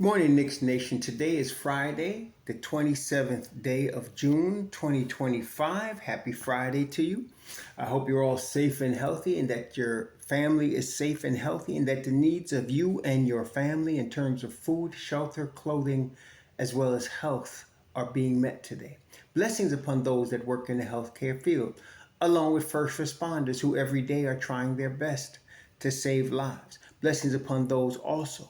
Morning, Knicks Nation. Today is Friday, the 27th day of June, 2025. Happy Friday to you. I hope you're all safe and healthy and that your family is safe and healthy and that the needs of you and your family in terms of food, shelter, clothing, as well as health are being met today. Blessings upon those that work in the healthcare field, along with first responders who every day are trying their best to save lives. Blessings upon those also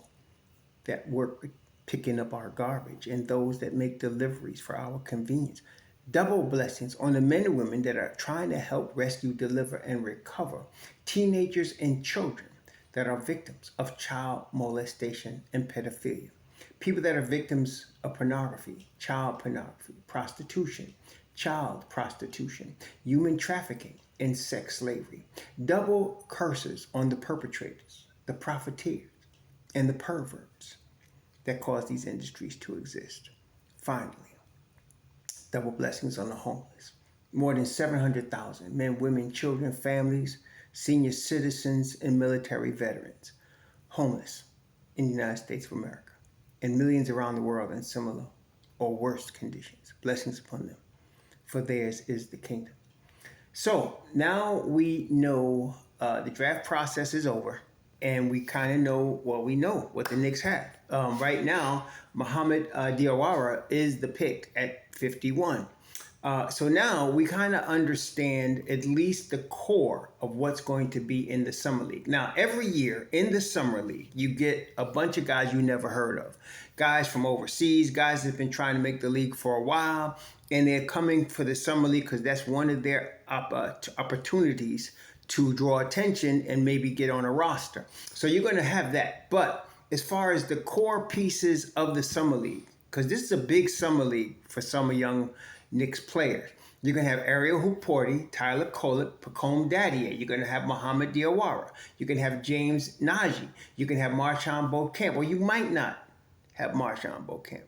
that work picking up our garbage and those that make deliveries for our convenience. Double blessings on the men and women that are trying to help rescue, deliver, and recover teenagers and children that are victims of child molestation and pedophilia. People that are victims of pornography, child pornography, prostitution, child prostitution, human trafficking, and sex slavery. Double curses on the perpetrators, the profiteers, and the perverts that cause these industries to exist. Finally, double blessings on the homeless. More than 700,000 men, women, children, families, senior citizens, and military veterans homeless in the United States of America, and millions around the world in similar or worse conditions. Blessings upon them, for theirs is the kingdom. So now we know the draft process is over, and we kind of know we know what the Knicks have. Right now, Mohamed Diawara is the pick at 51. So now we kind of understand at least the core of what's going to be in the Summer League. Now, every year in the Summer League, you get a bunch of guys you never heard of. Guys from overseas, guys that have been trying to make the league for a while, and they're coming for the Summer League because that's one of their opportunities to draw attention and maybe get on a roster. So you're going to have that. But as far as the core pieces of the Summer League, because this is a big Summer League for some young Knicks players. You're going to have Ariel Houporti, Tyler Collett, Pacome Dadier. You're going to have Mohamed Diawara. You can have James Naji. You can have Marchand Beaucamp. Or you might not have Marchand Beaucamp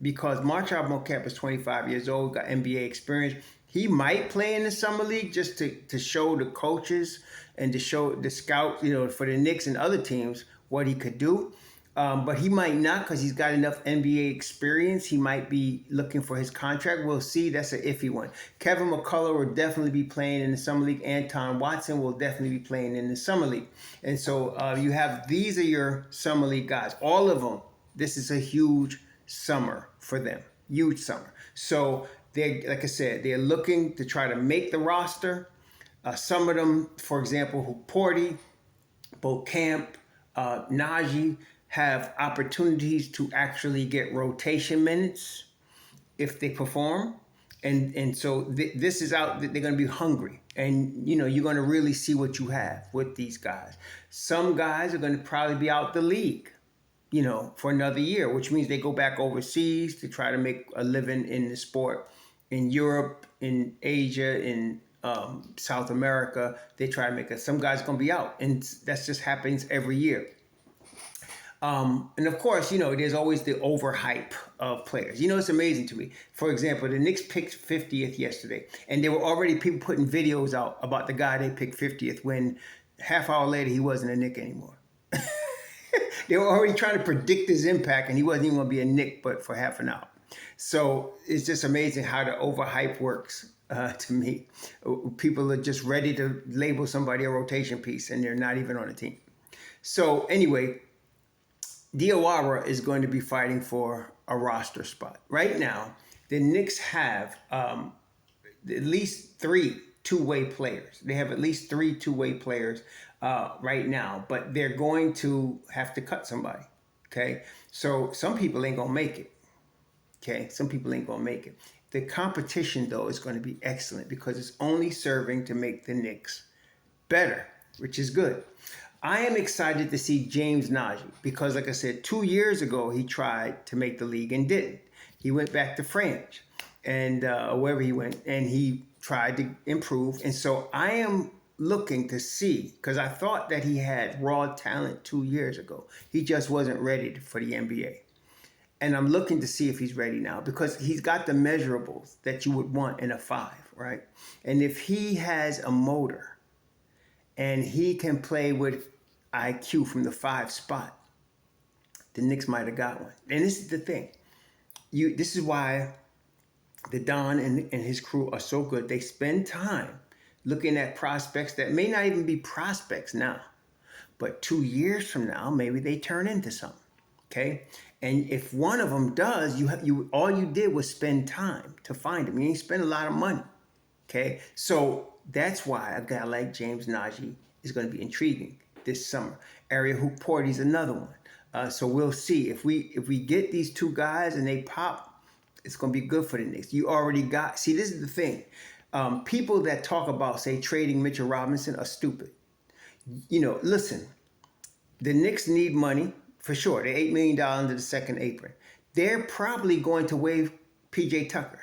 because Marchand Beaucamp is 25 years old, got NBA experience. He might play in the Summer League just to show the coaches and to show the scouts, for the Knicks and other teams what he could do. But he might not because he's got enough NBA experience. He might be looking for his contract. We'll see. That's an iffy one. Kevin McCullough will definitely be playing in the Summer League. Anton Watson will definitely be playing in the Summer League. And so you have, these are your Summer League guys. All of them. This is a huge summer for them. Huge summer. So they, like I said, they're looking to try to make the roster. Some of them, for example, Houporti, Beaucamp, Naji, have opportunities to actually get rotation minutes if they perform. And so this is out, they're going to be hungry. And, you're going to really see what you have with these guys. Some guys are going to probably be out the league, for another year, which means they go back overseas to try to make a living in the sport. In Europe, in Asia, in South America, they try to make it. Some guys are going to be out. And that just happens every year. And of course, there's always the overhype of players. It's amazing to me. For example, the Knicks picked 50th yesterday, and there were already people putting videos out about the guy they picked 50th when half hour later he wasn't a Knick anymore. They were already trying to predict his impact, and he wasn't even going to be a Knick but for half an hour. So it's just amazing how the overhype works to me. People are just ready to label somebody a rotation piece, and they're not even on a team. So anyway, Diawara is going to be fighting for a roster spot. Right now, the Knicks have at least 3 two-way players. They have at least 3 two-way players right now, but they're going to have to cut somebody, okay? So some people ain't going to make it, okay? Some people ain't going to make it. The competition, though, is going to be excellent because it's only serving to make the Knicks better, which is good. I am excited to see James Naji because, like I said, 2 years ago, he tried to make the league and didn't. He went back to France and wherever he went, and he tried to improve. And so I am looking to see, because I thought that he had raw talent 2 years ago. He just wasn't ready for the NBA. And I'm looking to see if he's ready now because he's got the measurables that you would want in a 5, right? And if he has a motor, and he can play with IQ from the 5 spot, the Knicks might have got one. And this is the thing. This is why the Don and his crew are so good. They spend time looking at prospects that may not even be prospects now, but 2 years from now, maybe they turn into something. Okay, and if one of them does, you all you did was spend time to find them. You ain't spend a lot of money. Okay, so that's why a guy like James Najee is going to be intriguing this summer. Area Hoop Porty's another one. So we'll see if we get these two guys and they pop, it's going to be good for the Knicks. You already got. See, this is the thing. People that talk about, say, trading Mitchell Robinson are stupid. Listen, the Knicks need money for sure. They're $8 million under the second apron. They're probably going to waive P.J. Tucker.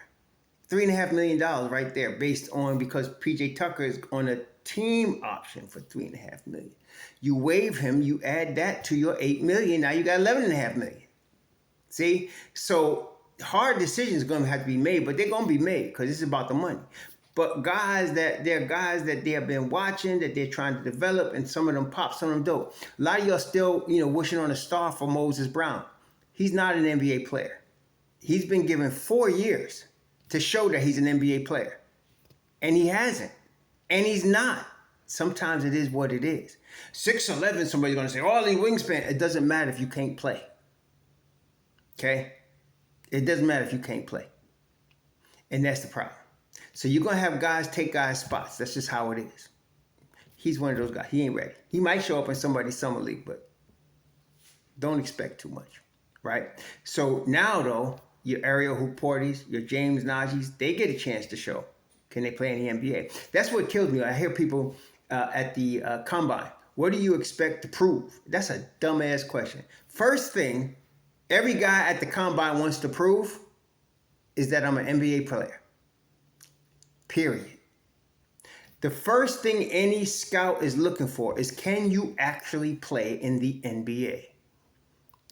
$3.5 million right there because P.J. Tucker is on a team option for $3.5 million. You waive him, you add that to your $8 million. Now you got $11.5 million. See? So hard decisions are going to have to be made, but they're going to be made because it's about the money. But guys that they have been watching, that they're trying to develop, and some of them pop, some of them don't. A lot of y'all still, wishing on a star for Moses Brown. He's not an NBA player. He's been given 4 years to show that he's an NBA player. And he hasn't. And he's not. Sometimes it is what it is. 6'11", somebody's going to say, oh, the wingspan. It doesn't matter if you can't play. Okay? It doesn't matter if you can't play. And that's the problem. So you're going to have guys take guys' spots. That's just how it is. He's one of those guys. He ain't ready. He might show up in somebody's summer league, but don't expect too much, right? So now, though, your Ariel Hoop Portys, your James Najees, they get a chance to show. Can they play in the NBA? That's what kills me. I hear people at the combine, what do you expect to prove? That's a dumbass question. First thing, every guy at the combine wants to prove is that I'm an NBA player. Period. The first thing any scout is looking for is, can you actually play in the NBA?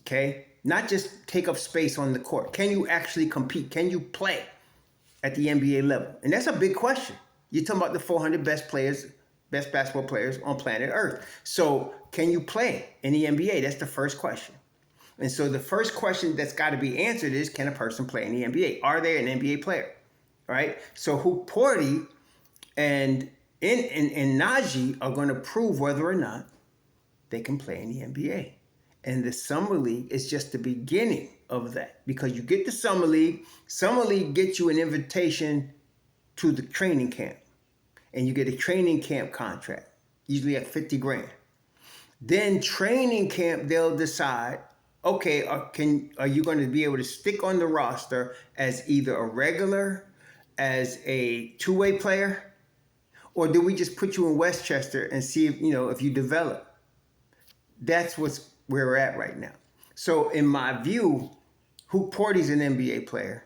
Okay? Not just take up space on the court. Can you actually compete? Can you play at the NBA level? And that's a big question. You're talking about the 400 best basketball players on planet Earth. So can you play in the NBA? That's the first question. And so the first question that's got to be answered is, can a person play in the NBA? Are they an NBA player? Right? So Hoop Porty and Najee are going to prove whether or not they can play in the NBA. And the Summer League is just the beginning of that. Because you get the Summer League gets you an invitation to the training camp. And you get a training camp contract, usually at $50,000. Then training camp, they'll decide, okay, are you going to be able to stick on the roster as either a regular, as a two-way player, or do we just put you in Westchester and see if you develop? That's where we're at right now. So in my view, Hoop Porty's an NBA player.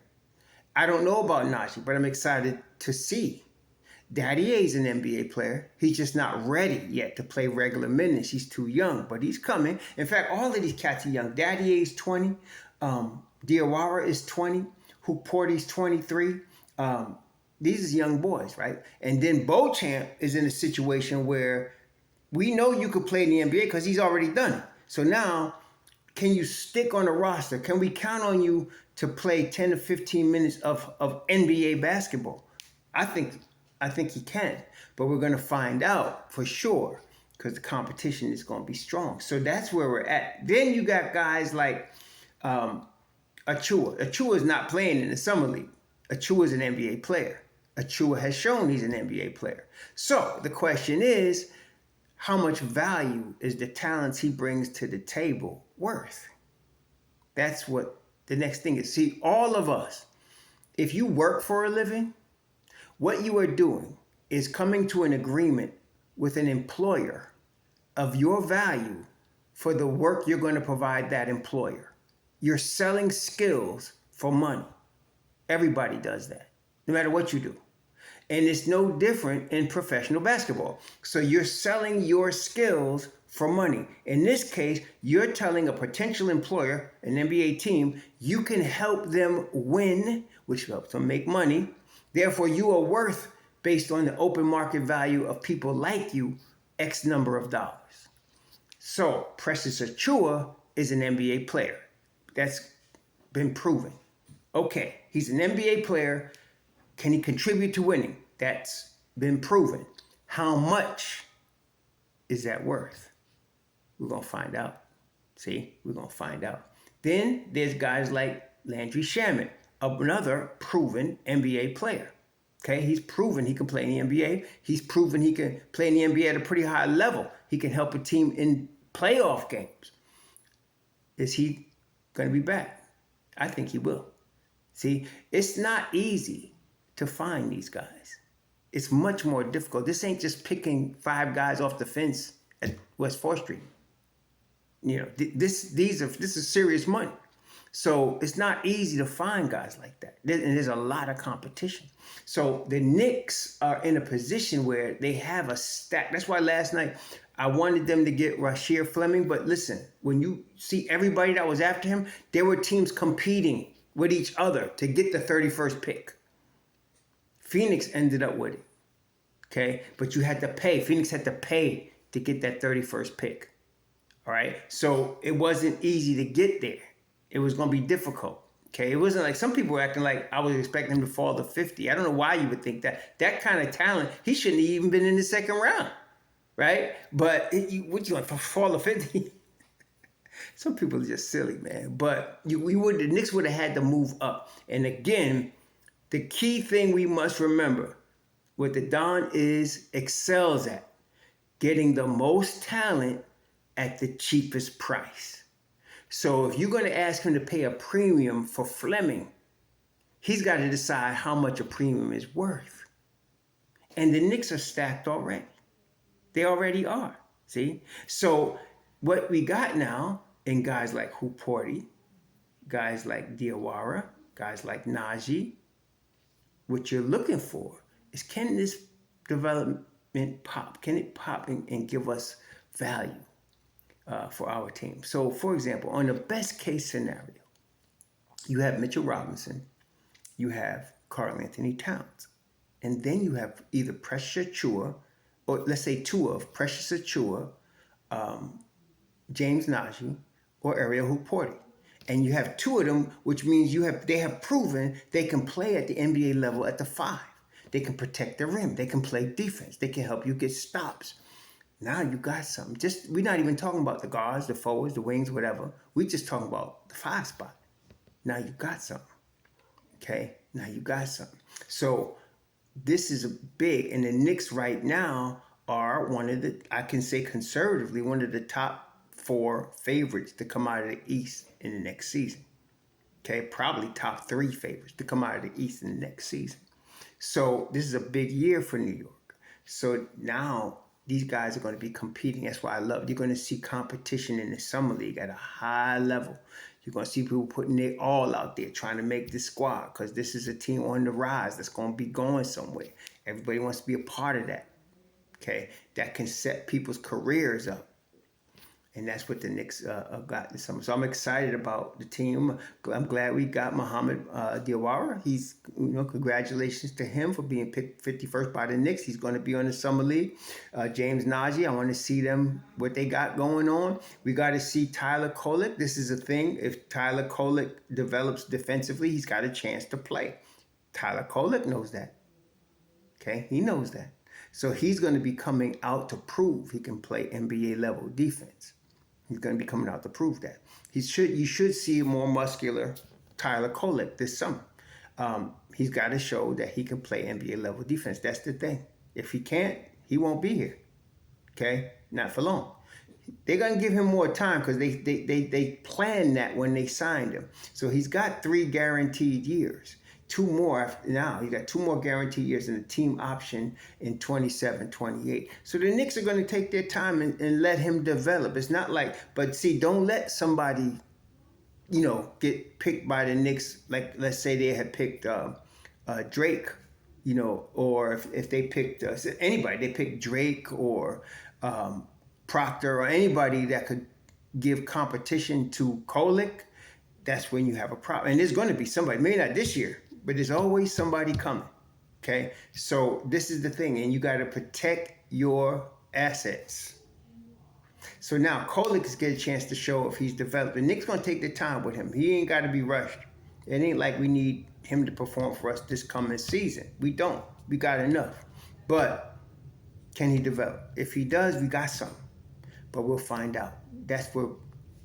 I don't know about Najee, but I'm excited to see. Diawara's an NBA player. He's just not ready yet to play regular minutes. He's too young, but he's coming. In fact, all of these cats are young. Diawara's 20. Diawara is 20. Hoop Porty's 23. These are young boys, right? And then Beauchamp is in a situation where we know you could play in the NBA because he's already done it. So now, can you stick on the roster? Can we count on you to play 10 to 15 minutes of NBA basketball? I think he can, but we're going to find out for sure because the competition is going to be strong. So that's where we're at. Then you got guys like Achua. Achua is not playing in the Summer League. Achua is an NBA player. Achua has shown he's an NBA player. So the question is, how much value is the talents he brings to the table worth? That's what the next thing is. See, all of us, if you work for a living, what you are doing is coming to an agreement with an employer of your value for the work you're going to provide that employer. You're selling skills for money. Everybody does that, no matter what you do. And it's no different in professional basketball. So you're selling your skills for money. In this case, you're telling a potential employer, an NBA team, you can help them win, which helps them make money. Therefore, you are worth, based on the open market value of people like you, X number of dollars. So Precious Achua is an NBA player. That's been proven. Okay, he's an NBA player. Can he contribute to winning? That's been proven. How much is that worth? We're going to find out. See, we're going to find out. Then there's guys like Landry Shamet, another proven NBA player. Okay, he's proven he can play in the NBA. He's proven he can play in the NBA at a pretty high level. He can help a team in playoff games. Is he going to be back? I think he will. See, it's not easy to find these guys. It's much more difficult. This ain't just picking 5 guys off the fence at West 4th Street. You know, this is serious money. So it's not easy to find guys like that. And there's a lot of competition. So the Knicks are in a position where they have a stack. That's why last night I wanted them to get Rasheed Fleming. But listen, when you see everybody that was after him, there were teams competing with each other to get the 31st pick. Phoenix ended up with it. Okay? But you had to pay. Phoenix had to pay to get that 31st pick. All right? So it wasn't easy to get there. It was going to be difficult. Okay? It wasn't like some people were acting like I was expecting him to fall to 50. I don't know why you would think that. That kind of talent, he shouldn't have even been in the second round. Right? But what you want, fall to 50? Some people are just silly, man. But the Knicks would have had to move up. And again, the key thing we must remember, what the Don excels at, getting the most talent at the cheapest price. So if you're going to ask him to pay a premium for Fleming, he's got to decide how much a premium is worth. And the Knicks are stacked already. They already are. See? So what we got now in guys like Huporti, guys like Diawara, guys like Najee, what you're looking for is, can this development pop? Can it pop and give us value for our team? So, for example, on the best case scenario, you have Mitchell Robinson, you have Karl Anthony Towns, and then you have either Precious Achiuwa, or let's say 2 of Precious Achiuwa, James Najee, or Ariel Huporti. And you have 2 of them, which means they have proven they can play at the NBA level at the 5. They can protect the rim. They can play defense. They can help you get stops. Now you got something. We're not even talking about the guards, the forwards, the wings, whatever. We're just talking about the 5 spot. Now you got something. Okay? Now you got something. So this is a big, and the Knicks right now are one of the, I can say conservatively, one of the top 4 favorites to come out of the East in the next season. Okay, probably top 3 favorites to come out of the East in the next season. So this is a big year for New York. So now these guys are going to be competing. That's why I love it. You're going to see competition in the Summer League at a high level. You're going to see people putting their all out there trying to make this squad, because this is a team on the rise that's going to be going somewhere. Everybody wants to be a part of that. Okay, that can set people's careers up. And that's what the Knicks got this summer. So I'm excited about the team. I'm glad we got Mohamed Diawara. Congratulations to him for being picked 51st by the Knicks. He's going to be on the Summer League. James Najee, I want to see them, what they got going on. We got to see Tyler Kolek. This is a thing. If Tyler Kolek develops defensively, he's got a chance to play. Tyler Kolek knows that. Okay, he knows that. So he's going to be coming out to prove he can play NBA level defense. He's going to be coming out to prove that. You should see a more muscular Tyler Kolek this summer. He's got to show that he can play NBA level defense. That's the thing. If he can't, he won't be here. Okay? Not for long. They're going to give him more time because they planned that when they signed him. So he's got 3 guaranteed years. 2 more now. He got 2 more guaranteed years and a team option in 27, 28. So the Knicks are going to take their time and let him develop. It's not like, but see, don't let somebody, get picked by the Knicks. Like, let's say they had picked Drake, or if they picked anybody, they picked Drake or Proctor or anybody that could give competition to Kolek. That's when you have a problem. And there's going to be somebody, maybe not this year, but there's always somebody coming, okay? So this is the thing, and you got to protect your assets. So now Kolik get a chance to show if he's developed. The Knicks going to take their time with him. He ain't got to be rushed. It ain't like we need him to perform for us this coming season. We don't. We got enough. But can he develop? If he does, we got something. But we'll find out. That's where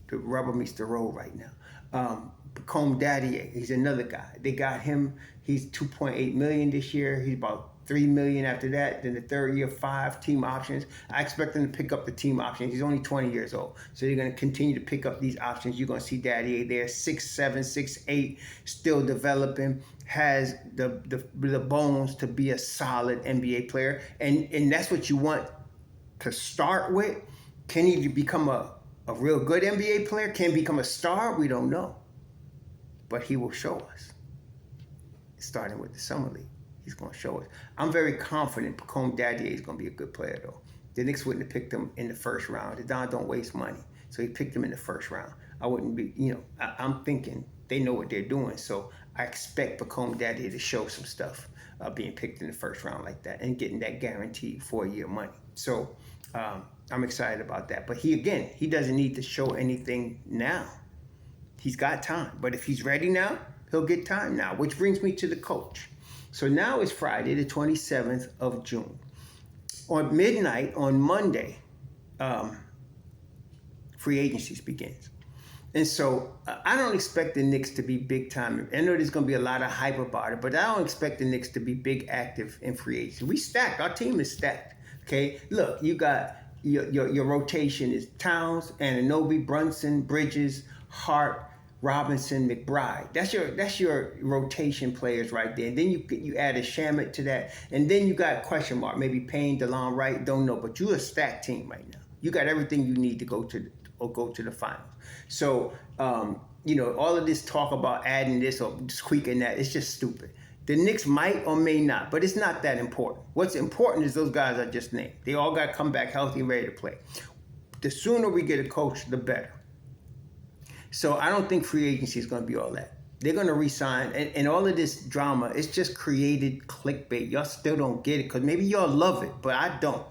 the rubber meets the road right now. Pacome Daddy, he's another guy. They got him. He's $2.8 million this year. He's about $3 million after that. Then the third year, 5 team options. I expect them to pick up the team options. He's only 20 years old, so they're going to continue to pick up these options. You're going to see Daddy there, 6'7", 6'8", still developing. Has the bones to be a solid NBA player, and that's what you want to start with. Can he become a real good NBA player? Can he become a star? We don't know. But he will show us. Starting with the Summer League, he's going to show us. I'm very confident Pacome Daddy is going to be a good player, though. The Knicks wouldn't have picked him in the first round. The Don don't waste money. So he picked him in the first round. I wouldn't be, I'm thinking they know what they're doing. So I expect Pacome Daddy to show some stuff being picked in the first round like that and getting that guaranteed 4-year money. So I'm excited about that. But he doesn't need to show anything now. He's got time. But if he's ready now, he'll get time now, which brings me to the coach. So now it's Friday, the 27th of June. On midnight, on Monday, free agency begins. And so I don't expect the Knicks to be big time. I know there's going to be a lot of hype about it, but I don't expect the Knicks to be big active in free agency. We stacked. Our team is stacked. Okay, look, you got your rotation is Towns, Anunoby, Brunson, Bridges, Hart, Robinson, McBride. That's your rotation players right there. And then you add a Shamet to that, and then you got question mark, maybe Payne, DeLon Wright, don't know, but you're a stacked team right now. You got everything you need to go to the finals. So all of this talk about adding this or tweaking that, it's just stupid. The Knicks might or may not, but it's not that important. What's important is those guys I just named. They all got to come back healthy and ready to play. The sooner we get a coach, the better. So I don't think free agency is going to be all that. They're going to re-sign, and all of this drama, it's just created clickbait. Y'all still don't get it because maybe y'all love it, but I don't.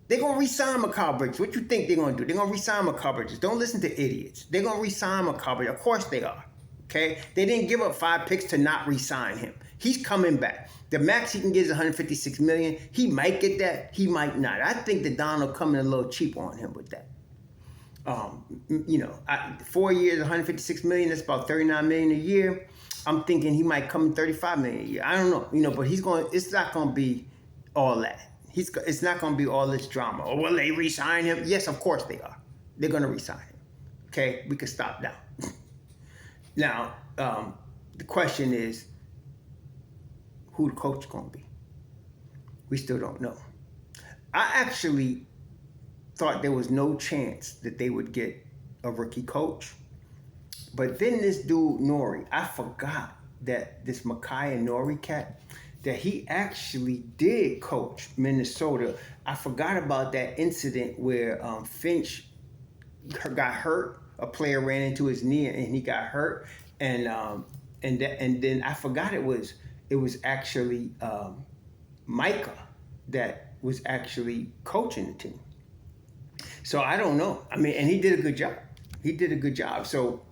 They're going to re-sign Mikal Bridges. What you think they're going to do? They're going to re-sign Mikal Bridges. Don't listen to idiots. They're going to re-sign Mikal Bridges. Of course they are. Okay? They didn't give up 5 picks to not re-sign him. He's coming back. The max he can get is $156 million. He might get that. He might not. I think the Don will come in a little cheap on him with that. 4 years, $156 million. That's about $39 million a year. I'm thinking he might come in $35 million a year. I don't know. But it's not going to be all that. It's not going to be all this drama. Oh, will they re-sign him? Yes, of course they are. They're going to re-sign him. Okay, we can stop now. Now, the question is, who the coach is going to be? We still don't know. I actually thought there was no chance that they would get a rookie coach. But then this dude, Nori, I forgot that this Micaiah Nori cat, that he actually did coach Minnesota. I forgot about that incident where Finch got hurt. A player ran into his knee and he got hurt. And then I forgot it was actually Micah that was actually coaching the team. So I don't know. I mean, and he did a good job. So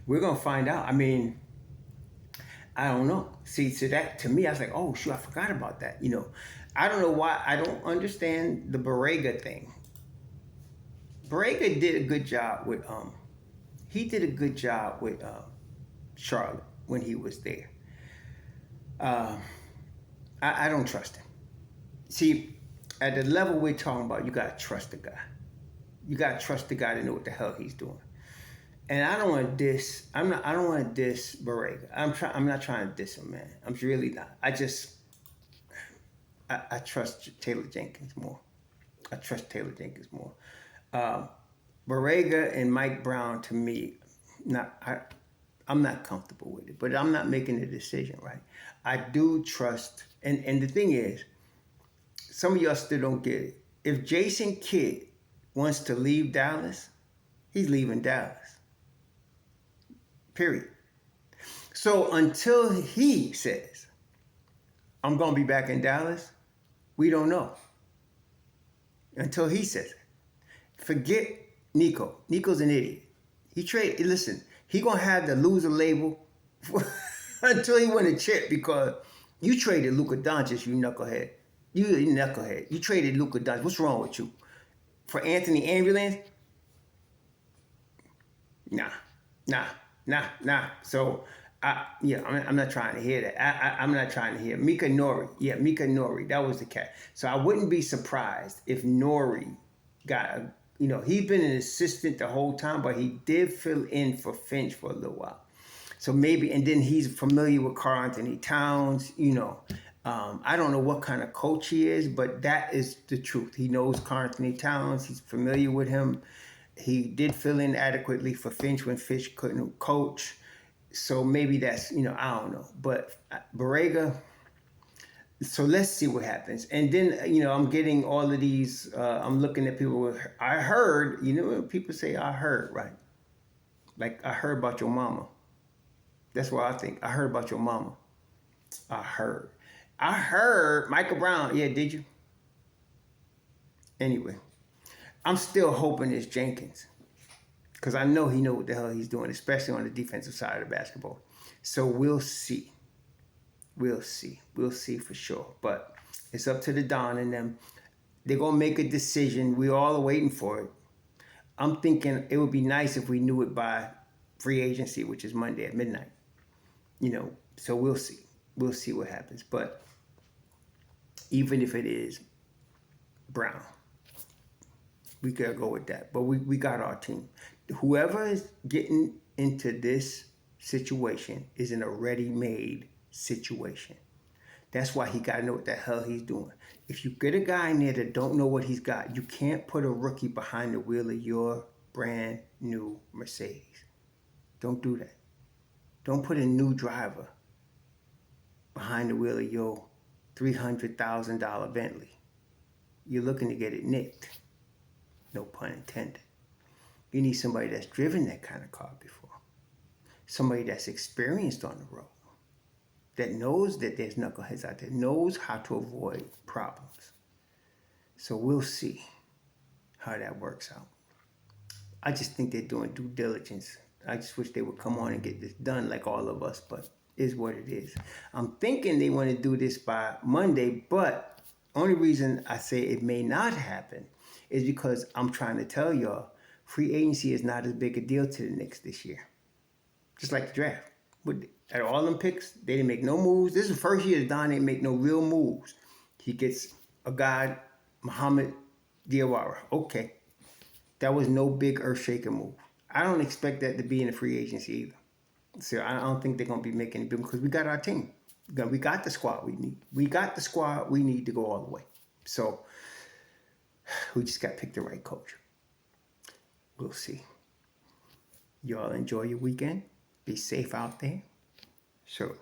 we're going to find out. I mean, I don't know. See, so that to me, I was like, oh, shoot, I forgot about that. I don't know why. I don't understand the Borrega thing. Borrega did a good job with Charlotte when he was there. I don't trust him. See, at the level we're talking about, you gotta trust the guy. You gotta trust the guy to know what the hell he's doing. And I don't want to diss. I don't want to diss Borrega. I'm not trying to diss him, man. I'm really not. I trust Taylor Jenkins more. Borrega and Mike Brown, to me, I'm not comfortable with it. But I'm not making a decision, right? I do trust, and the thing is, some of y'all still don't get it. If Jason Kidd wants to leave Dallas, he's leaving Dallas. Period. So until he says, I'm going to be back in Dallas, we don't know. Until he says it. Forget Nico. Nico's an idiot. Listen, he gonna have the loser label until he win a chip because you traded Luka Doncic, you knucklehead. You knucklehead. You traded Luka Doncic. What's wrong with you? For Anthony Ambulance? Nah, nah. So, I'm not trying to hear that. I'm not trying to hear Mika Nori. Yeah, Mika Nori. That was the cat. So I wouldn't be surprised if Nori got he'd been an assistant the whole time, but he did fill in for Finch for a little while. So maybe, and then he's familiar with Karl Anthony Towns. I don't know what kind of coach he is, but that is the truth. He knows Karl Anthony Towns. He's familiar with him. He did fill in adequately for Finch when Finch couldn't coach. So maybe that's, I don't know. But Borrega, so let's see what happens. And then, I'm getting all of these, I'm looking at people with, I heard, when people say I heard, right? Like I heard about your mama. That's what I think. I heard about your mama. I heard Michael Brown. Yeah, did you? Anyway, I'm still hoping it's Jenkins because I know he knows what the hell he's doing, especially on the defensive side of the basketball. So we'll see. We'll see for sure. But it's up to the Don and them. They're going to make a decision. We all are waiting for it. I'm thinking it would be nice if we knew it by free agency, which is Monday at midnight. So we'll see. We'll see what happens. But even if it is Brown, we gotta go with that. But we got our team. Whoever is getting into this situation is in a ready-made situation. That's why he gotta know what the hell he's doing. If you get a guy in there that don't know what he's got, you can't put a rookie behind the wheel of your brand new Mercedes. Don't do that. Don't put a new driver behind the wheel of your $300,000 Bentley. You're looking to get it nicked. No pun intended. You need somebody that's driven that kind of car before. Somebody that's experienced on the road. That knows that there's knuckleheads out there. Knows how to avoid problems. So we'll see how that works out. I just think they're doing due diligence. I just wish they would come on and get this done like all of us, but is what it is. I'm thinking they want to do this by Monday, but only reason I say it may not happen is because I'm trying to tell y'all free agency is not as big a deal to the Knicks this year. Just like the draft. At all them picks, they didn't make no moves. This is the first year that Don didn't make no real moves. He gets a guy, Muhammad Diawara. Okay. That was no big earth-shaking move. I don't expect that to be in the free agency either. So I don't think they're going to be making it big because we got our team. We got the squad we need. We got the squad we need to go all the way. So we just got to pick the right coach. We'll see. Y'all enjoy your weekend. Be safe out there. So